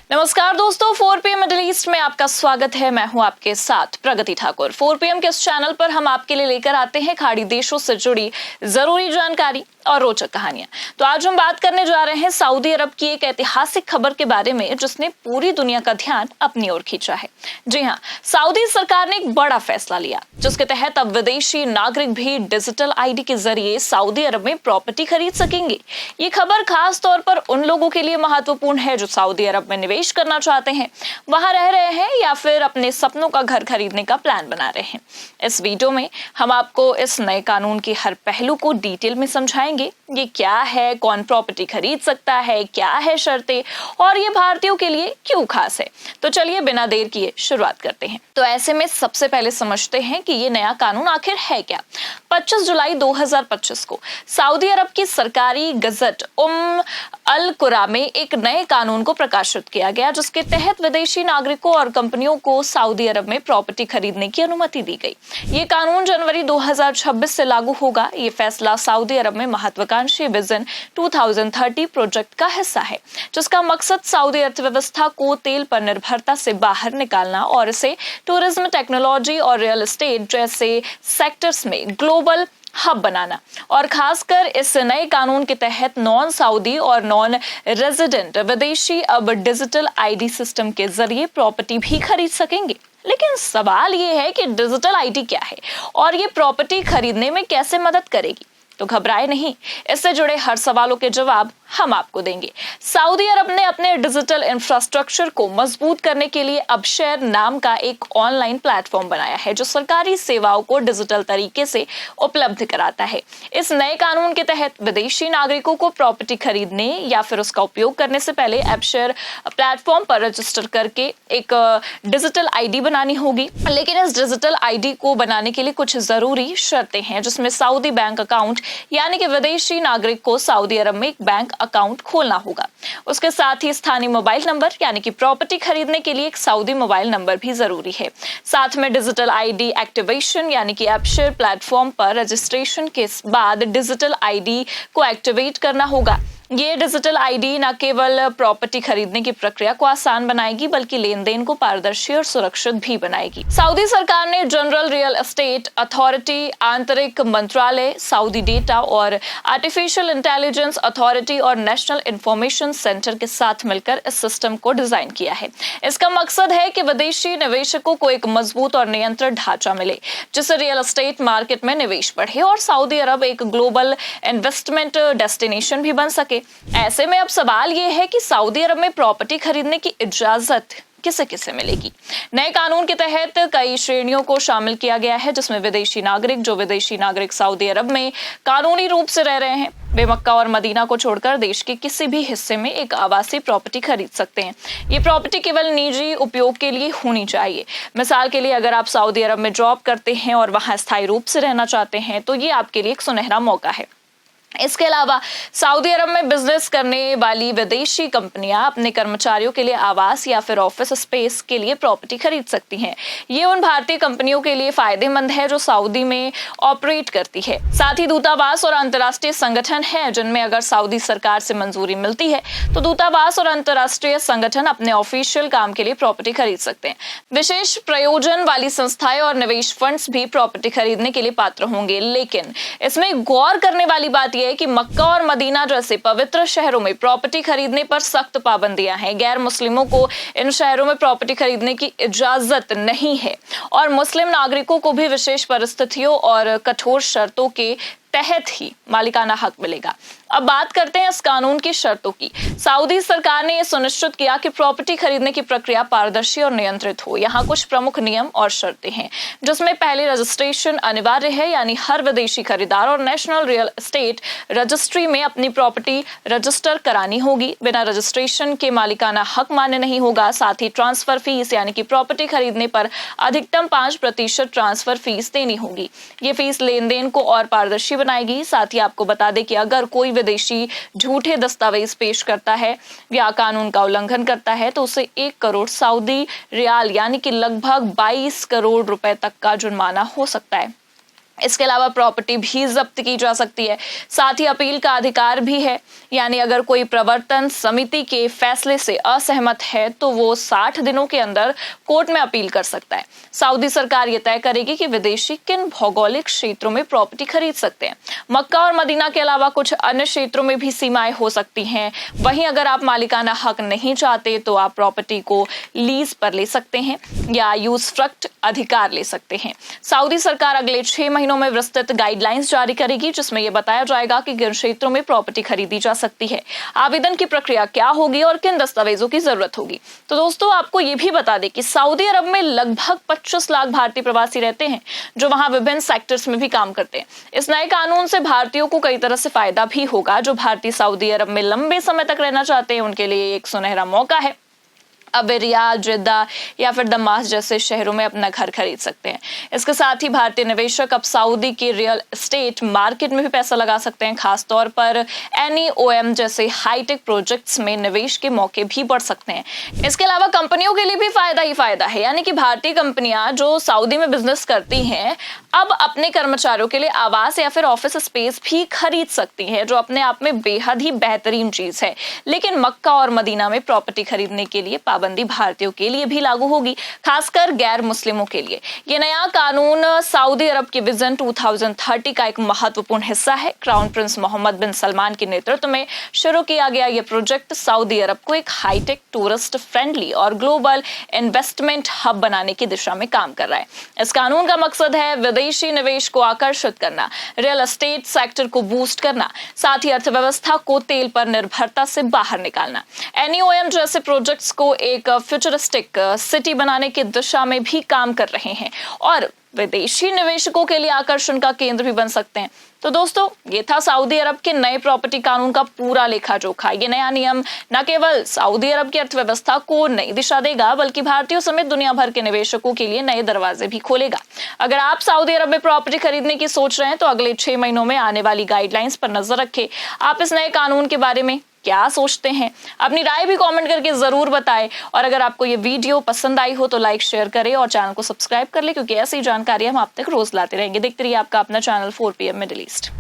नमस्कार दोस्तों, 4PM middle east में आपका स्वागत है। मैं हूं आपके साथ प्रगति ठाकुर। 4PM के इस चैनल पर हम आपके लिए लेकर आते हैं खाड़ी देशों से जुड़ी जरूरी जानकारी और रोचक कहानियां। तो आज हम बात करने जा रहे हैं सऊदी अरब की एक ऐतिहासिक खबर के बारे में जिसने पूरी दुनिया का ध्यान अपनी ओर खींचा है। जी हां, सऊदी सरकार ने एक बड़ा फैसला लिया जिसके तहत अब विदेशी नागरिक भी डिजिटल आईडी के जरिए सऊदी अरब में प्रॉपर्टी खरीद सकेंगे। ये खबर खास तौर पर उन लोगों के लिए महत्वपूर्ण है जो सऊदी अरब में निवेश करना चाहते हैं, वहां रह रहे हैं या फिर अपने सपनों का घर खरीदने का प्लान बना रहे हैं। इस वीडियो में हम आपको इस नए कानून के हर पहलू को डिटेल में समझाएंगे। ये क्या है, कौन प्रॉपर्टी खरीद सकता है, क्या है शर्तें और ये भारतीयों के लिए क्यों खास है। तो चलिए बिना देर किए शुरुआत करते हैं। तो ऐसे में सबसे पहले समझते हैं कि ये नया कानून आखिर है क्या। 25 जुलाई 2025 को सऊदी अरब की सरकारी गजट अल कुरा में एक नए कानून को प्रकाशित किया गया जिसके तहत विदेशी नागरिकों और कंपनियों को सऊदी अरब में प्रॉपर्टी खरीदने की अनुमति दी गई। ये कानून जनवरी 2026 से लागू होगा। ये फैसला सऊदी अरब में महत्वाकांक्षी विजन 2030 प्रोजेक्ट का हिस्सा है जिसका मकसद सऊदी अर्थव्यवस्था को तेल पर निर्भरता से बाहर निकालना और इसे टूरिज्म, टेक्नोलॉजी और रियल एस्टेट जैसे सेक्टर्स में ग्लोबल हब बनाना। और खासकर इस नए कानून के तहत नॉन सऊदी और नॉन रेजिडेंट विदेशी अब डिजिटल आईडी सिस्टम के जरिए प्रॉपर्टी भी खरीद सकेंगे। लेकिन सवाल ये है कि डिजिटल आईडी क्या है और ये प्रॉपर्टी खरीदने में कैसे मदद करेगी। तो घबराए नहीं, इससे जुड़े हर सवालों के जवाब हम आपको देंगे। सऊदी अरब ने अपने डिजिटल इंफ्रास्ट्रक्चर को मजबूत करने के लिए अपशेयर नाम का एक ऑनलाइन प्लेटफॉर्म बनाया है जो सरकारी सेवाओं को डिजिटल तरीके से उपलब्ध कराता है। इस नए कानून के तहत विदेशी नागरिकों को प्रॉपर्टी खरीदने या फिर उसका उपयोग करने से पहले अपशेयर प्लेटफॉर्म पर रजिस्टर करके एक डिजिटल आईडी बनानी होगी। लेकिन इस डिजिटल आईडी को बनाने के लिए कुछ जरूरी शर्तें हैं जिसमें सऊदी बैंक अकाउंट यानी कि विदेशी नागरिक को सऊदी अरब में एक बैंक अकाउंट खोलना होगा। उसके साथ ही स्थानीय मोबाइल नंबर यानी कि प्रॉपर्टी खरीदने के लिए एक सऊदी मोबाइल नंबर भी जरूरी है। साथ में डिजिटल आईडी एक्टिवेशन यानी कि अपशेयर प्लेटफॉर्म पर रजिस्ट्रेशन के बाद डिजिटल आईडी को एक्टिवेट करना होगा। ये डिजिटल आईडी न केवल प्रॉपर्टी खरीदने की प्रक्रिया को आसान बनाएगी बल्कि लेन देन को पारदर्शी और सुरक्षित भी बनाएगी। सऊदी सरकार ने जनरल रियल एस्टेट अथॉरिटी, आंतरिक मंत्रालय, सऊदी डेटा और आर्टिफिशियल इंटेलिजेंस अथॉरिटी और नेशनल इंफॉर्मेशन सेंटर के साथ मिलकर इस सिस्टम को डिजाइन किया है। इसका मकसद है कि विदेशी निवेशकों को एक मजबूत और नियंत्रित ढांचा मिले जिससे रियल एस्टेट मार्केट में निवेश बढ़े और सऊदी अरब एक ग्लोबल इन्वेस्टमेंट डेस्टिनेशन भी बन सके। ऐसे में अब सवाल ये है कि सऊदी अरब में प्रॉपर्टी खरीदने की इजाजत किसे किसे मिलेगी। नए कानून के तहत कई श्रेणियों को शामिल किया गया है जिसमें विदेशी नागरिक सऊदी अरब में कानूनी रूप से रह रहे हैं, वे मक्का और मदीना को छोड़कर देश के किसी भी हिस्से में एक आवासीय प्रॉपर्टी खरीद सकते हैं। ये प्रॉपर्टी केवल निजी उपयोग के लिए होनी चाहिए। मिसाल के लिए अगर आप सऊदी अरब में जॉब करते हैं और वहां स्थायी रूप से रहना चाहते हैं तो ये आपके लिए एक सुनहरा मौका है। इसके अलावा सऊदी अरब में बिजनेस करने वाली विदेशी कंपनियां अपने कर्मचारियों के लिए आवास या फिर ऑफिस स्पेस के लिए प्रॉपर्टी खरीद सकती हैं। ये उन भारतीय कंपनियों के लिए फायदेमंद है जो सऊदी में ऑपरेट करती है। साथ ही दूतावास और अंतर्राष्ट्रीय संगठन हैं जिनमें अगर सऊदी सरकार से मंजूरी मिलती है तो दूतावास और अंतर्राष्ट्रीय संगठन अपने ऑफिशियल काम के लिए प्रॉपर्टी खरीद सकते हैं। विशेष प्रयोजन वाली संस्थाएं और निवेश फंड्स भी प्रॉपर्टी खरीदने के लिए पात्र होंगे। लेकिन इसमें गौर करने वाली बात है कि मक्का और मदीना जैसे पवित्र शहरों में प्रॉपर्टी खरीदने पर सख्त पाबंदियां हैं। गैर मुस्लिमों को इन शहरों में प्रॉपर्टी खरीदने की इजाजत नहीं है और मुस्लिम नागरिकों को भी विशेष परिस्थितियों और कठोर शर्तों के तहत ही मालिकाना हक मिलेगा। अब बात करते हैं इस कानून की शर्तों की। सऊदी सरकार ने यह सुनिश्चित किया कि प्रॉपर्टी खरीदने की प्रक्रिया पारदर्शी और नियंत्रित हो। यहाँ कुछ प्रमुख नियम और शर्तें हैं जिसमें पहले रजिस्ट्रेशन अनिवार्य है यानी हर विदेशी खरीदार और नेशनल रियल एस्टेट रजिस्ट्री में अपनी प्रॉपर्टी रजिस्टर करानी होगी। बिना रजिस्ट्रेशन के मालिकाना हक मान्य नहीं होगा। साथ ही ट्रांसफर फीस यानी कि प्रॉपर्टी खरीदने पर अधिकतम 5% ट्रांसफर फीस देनी होगी। ये फीस लेन देन को और पारदर्शी बनाएगी। साथ ही आपको बता दें कि अगर कोई विदेशी झूठे दस्तावेज पेश करता है या कानून का उल्लंघन करता है तो उसे 1 करोड़ सऊदी रियाल यानी कि लगभग 22 करोड़ रुपए तक का जुर्माना हो सकता है। इसके अलावा प्रॉपर्टी भी जब्त की जा सकती है। साथ ही अपील का अधिकार भी है। यानी अगर कोई प्रवर्तन समिति के फैसले से असहमत है तो वो 60 दिनों के अंदर कोर्ट में अपील कर सकता है। सऊदी सरकार ये तय करेगी कि विदेशी किन भौगोलिक क्षेत्रों में प्रॉपर्टी खरीद सकते हैं। मक्का और मदीना के अलावा कुछ अन्य क्षेत्रों में भी सीमाएं हो सकती हैं। वहीं अगर आप मालिकाना हक नहीं चाहते तो आप प्रॉपर्टी को लीज पर ले सकते हैं या यूजफ्रक्ट अधिकार ले सकते हैं। सऊदी सरकार अगले 6 महीनों में विस्तृत गाइडलाइंस जारी करेगी जिसमें यह बताया जाएगा कि किन क्षेत्रों में प्रॉपर्टी खरीदी जा सकती है, आवेदन की प्रक्रिया क्या होगी और किन दस्तावेजों की जरूरत होगी। तो दोस्तों आपको ये भी बता दें कि सऊदी अरब में लगभग 25 लाख भारतीय प्रवासी रहते हैं जो वहां विभिन्न सेक्टर्स में भी काम करते हैं। इस नए कानून से भारतीयों को कई तरह से फायदा भी होगा। जो भारतीय सऊदी अरब में लंबे समय तक रहना चाहते हैं उनके लिए एक सुनहरा मौका है। अब वे रियाद, जिद्दा या फिर दमाश्क जैसे शहरों में अपना घर खरीद सकते हैं। इसके साथ ही भारतीय निवेशक अब सऊदी के रियल एस्टेट मार्केट में भी पैसा लगा सकते हैं। खासतौर पर NEOM जैसे हाईटेक प्रोजेक्ट्स में निवेश के मौके भी बढ़ सकते हैं। इसके अलावा कंपनियों के लिए भी फायदा ही फायदा है, यानी कि भारतीय कंपनियां जो सऊदी में बिजनेस करती हैं अब अपने कर्मचारियों के लिए आवास या फिर ऑफिस स्पेस भी खरीद सकती हैं, जो अपने आप में बेहद ही बेहतरीन चीज है। लेकिन मक्का और मदीना में प्रॉपर्टी खरीदने के लिए पाबंदी भारतीयों के लिए भी लागू होगी, खासकर गैर मुस्लिमों के लिए। ये नया कानून सऊदी अरब के विजन 2030 का एक महत्वपूर्ण हिस्सा है। क्राउन प्रिंस मोहम्मद बिन सलमान के नेतृत्व में शुरू किया गया ये प्रोजेक्ट सऊदी अरब को एक हाईटेक, टूरिस्ट फ्रेंडली और ग्लोबल इन्वेस्टमेंट हब बनाने की दिशा में काम कर रहा है। इस कानून का मकसद है विदेशी निवेश को आकर्षित करना, रियल एस्टेट सेक्टर को बूस्ट करना, साथ ही अर्थव्यवस्था को तेल पर निर्भरता से बाहर निकालना। NEOM जैसे प्रोजेक्ट्स को एक फ्यूचरिस्टिक सिटी बनाने की दिशा में भी काम कर रहे हैं और विदेशी निवेशकों के लिए आकर्षण का केंद्र भी बन सकते हैं। तो दोस्तों ये था सऊदी अरब के नए प्रॉपर्टी कानून का पूरा लेखा जोखा। ये नया नियम न केवल सऊदी अरब की अर्थव्यवस्था को नई दिशा देगा बल्कि भारतीयों समेत दुनिया भर के निवेशकों के लिए नए दरवाजे भी खोलेगा। अगर आप सऊदी अरब में प्रॉपर्टी खरीदने की सोच रहे हैं तो अगले 6 महीनों में आने वाली गाइडलाइंस पर नजर रखें। आप इस नए कानून के बारे में क्या सोचते हैं? अपनी राय भी कमेंट करके जरूर बताएं और अगर आपको ये वीडियो पसंद आई हो तो लाइक शेयर करें और चैनल को सब्सक्राइब कर ले, क्योंकि ऐसी जानकारी हम आप तक रोज लाते रहेंगे। देखते रहिए आपका अपना चैनल 4PM मिडिल ईस्ट।